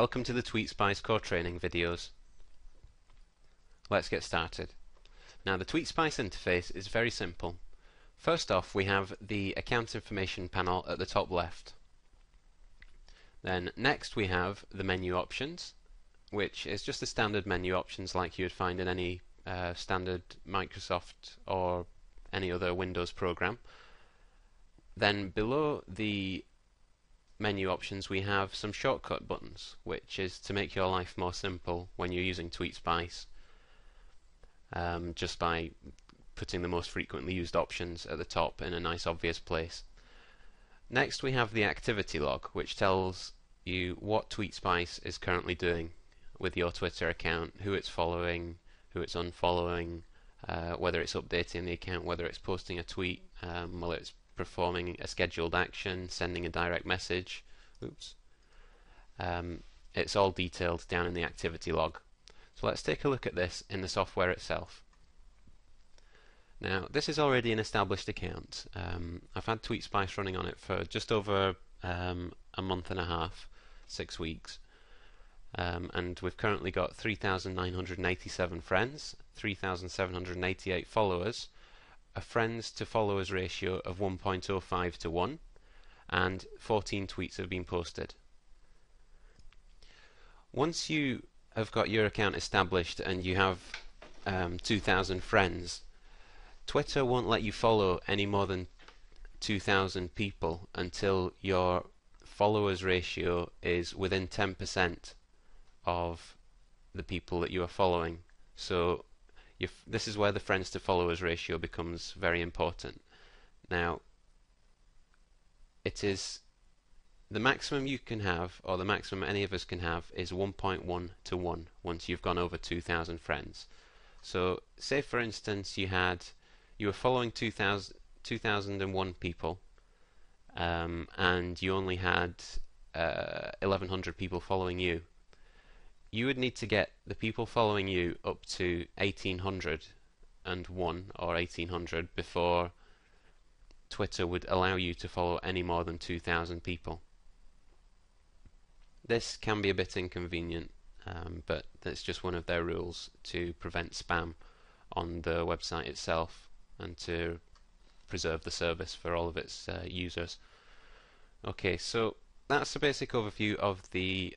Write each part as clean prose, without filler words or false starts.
Welcome to the Tweetspice core training videos. Let's get started. Now the Tweetspice interface is very simple. First off, we have the account information panel at the top left. Then next we have the menu options, which is just the standard menu options like you would find in any standard Microsoft or any other Windows program. Then below the menu options we have some shortcut buttons, which is to make your life more simple when you're using Tweetspice, just by putting the most frequently used options at the top in a nice obvious place. Next we have the activity log, which tells you what Tweetspice is currently doing with your Twitter account, who it's following, who it's unfollowing, whether it's updating the account, whether it's posting a tweet, whether it's performing a scheduled action, sending a direct message. It's all detailed down in the activity log. So let's take a look at this in the software itself. Now this is already an established account. I've had Tweetspice running on it for just over a month and a half, 6 weeks, and we've currently got 3,987 friends, 3,788 followers, a friends to followers ratio of 1.05 to 1, and 14 tweets have been posted. Once you have got your account established and you have 2,000 friends, Twitter won't let you follow any more than 2,000 people until your followers ratio is within 10% of the people that you are following. So this is where the friends to followers ratio becomes very important. Now, it is the maximum you can have, or the maximum any of us can have, is 1.1 to 1 once you've gone over 2,000 friends. So say for instance you were following 2,001 people, and you only had 1,100 people following you. You would need to get the people following you up to 1,801 or 1,800 before Twitter would allow you to follow any more than 2,000 people. This can be a bit inconvenient, but that's just one of their rules to prevent spam on the website itself and to preserve the service for all of its users. Okay, so that's a basic overview of the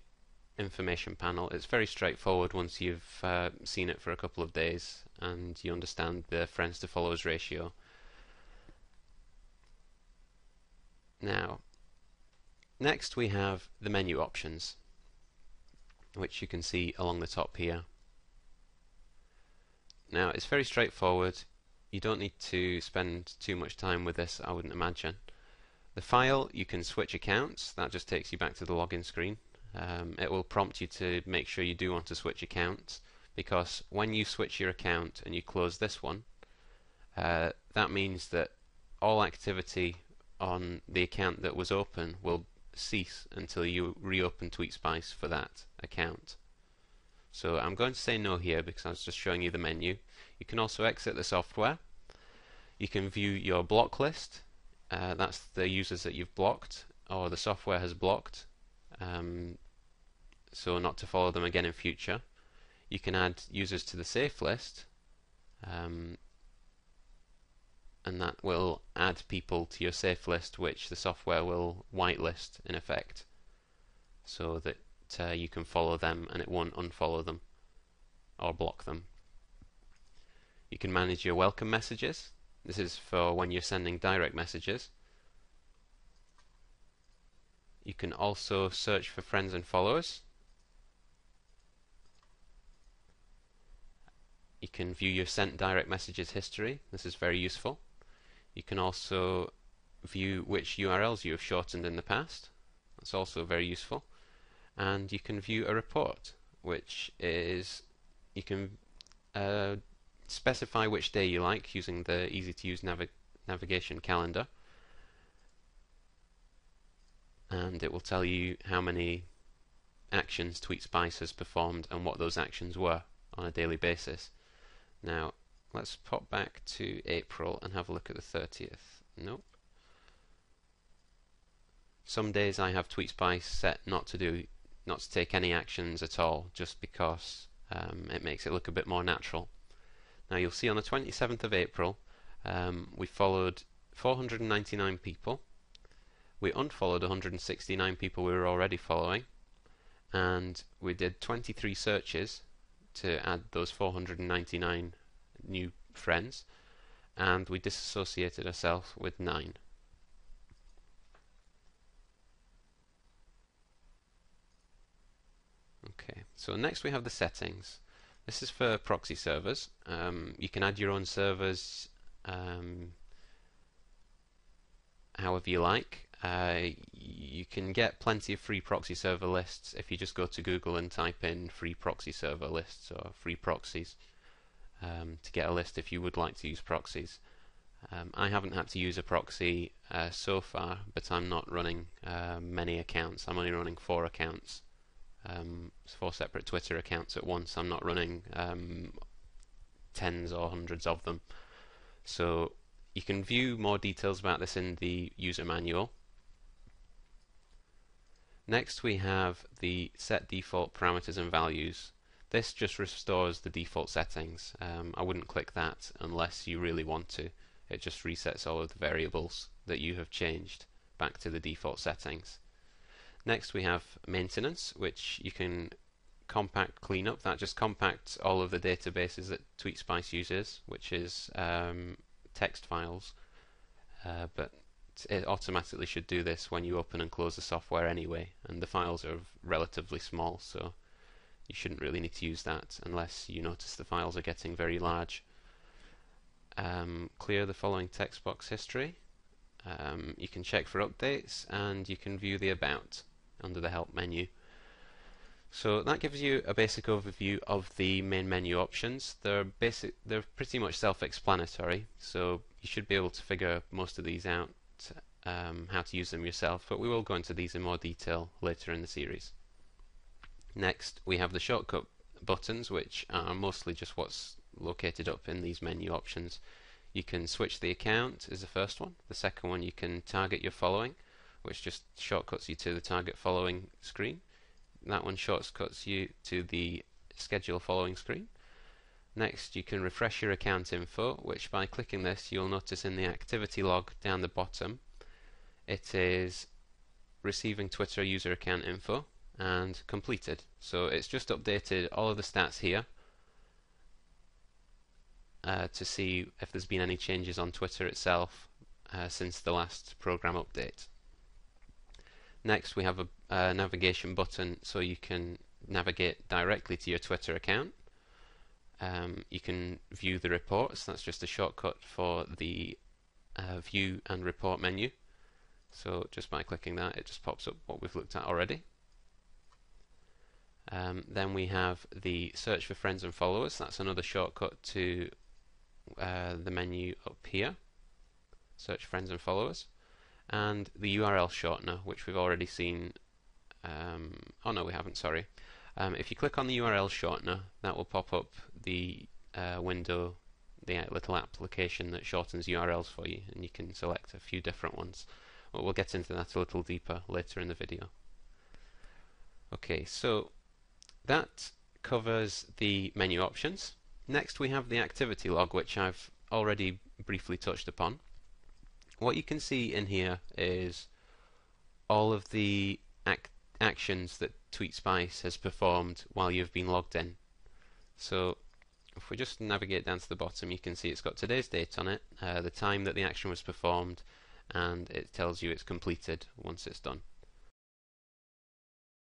information panel. It's very straightforward once you've seen it for a couple of days and you understand the friends to followers ratio. Now, next we have the menu options, which you can see along the top here. Now, it's very straightforward. You don't need to spend too much time with this, I wouldn't imagine. The file, you can switch accounts. That just takes you back to the login screen. It will prompt you to make sure you do want to switch accounts, because when you switch your account and you close this one, that means that all activity on the account that was open will cease until you reopen Tweetspice for that account. So I'm going to say no here because I was just showing you the menu. You can also exit the software. You can view your block list. That's the users that you've blocked or the software has blocked, so not to follow them again in future. You can add users to the safe list, and that will add people to your safe list, which the software will whitelist in effect, so that you can follow them and it won't unfollow them or block them. You can manage your welcome messages. This is for when you're sending direct messages. You can also search for friends and followers. You can view your sent direct messages history. This is very useful. You can also view which URLs you have shortened in the past. That's also very useful. And you can view a report, which is, you can specify which day you like using the easy to use navigation calendar, and it will tell you how many actions Tweetspice has performed and what those actions were on a daily basis. Now let's pop back to April and have a look at the 30th. Nope. Some days I have Tweetspice set not to do not to take any actions at all, just because it makes it look a bit more natural. Now you'll see on the 27th of April we followed 499 people, we unfollowed 169 people we were already following, and we did 23 searches to add those 499 new friends, and we disassociated ourselves with 9. Okay, so next we have the settings. This is for proxy servers. You can add your own servers however you like. You can get plenty of free proxy server lists if you just go to Google and type in free proxy server lists or free proxies to get a list if you would like to use proxies. I haven't had to use a proxy so far, but I'm not running many accounts. I'm only running 4 accounts. 4 separate Twitter accounts at once. I'm not running tens or hundreds of them. So you can view more details about this in the user manual. Next we have the set default parameters and values. This just restores the default settings. I wouldn't click that unless you really want to. It just resets all of the variables that you have changed back to the default settings. Next we have maintenance, which you can compact cleanup. That just compacts all of the databases that Tweetspice uses, which is text files, but it automatically should do this when you open and close the software anyway, and the files are relatively small, so you shouldn't really need to use that unless you notice the files are getting very large. Clear the following text box history. You can check for updates, and you can view the about under the help menu. So that gives you a basic overview of the main menu options. They're pretty much self-explanatory, so you should be able to figure most of these out, how to use them yourself, but we will go into these in more detail later in the series. Next we have the shortcut buttons, which are mostly just what's located up in these menu options. You can switch the account is the first one. The second one, you can target your following, which just shortcuts you to the target following screen. That one shortcuts you to the schedule following screen. Next you can refresh your account info, which by clicking this you'll notice in the activity log down the bottom it is receiving Twitter user account info and completed. So it's just updated all of the stats here to see if there's been any changes on Twitter itself since the last program update. Next we have a navigation button, so you can navigate directly to your Twitter account. You can view the reports. That's just a shortcut for the view and report menu. So just by clicking that, it just pops up what we've looked at already. Then we have the search for friends and followers. That's another shortcut to the menu up here. Search friends and followers. And the URL shortener, which we've already seen. Oh no, we haven't, sorry. If you click on the URL shortener, that will pop up the window, the little application that shortens URLs for you, and you can select a few different ones. But we'll get into that a little deeper later in the video. Okay, so that covers the menu options. Next we have the activity log, which I've already briefly touched upon. What you can see in here is all of the actions that Tweetspice has performed while you've been logged in. So if we just navigate down to the bottom, you can see it's got today's date on it, the time that the action was performed, and it tells you it's completed once it's done.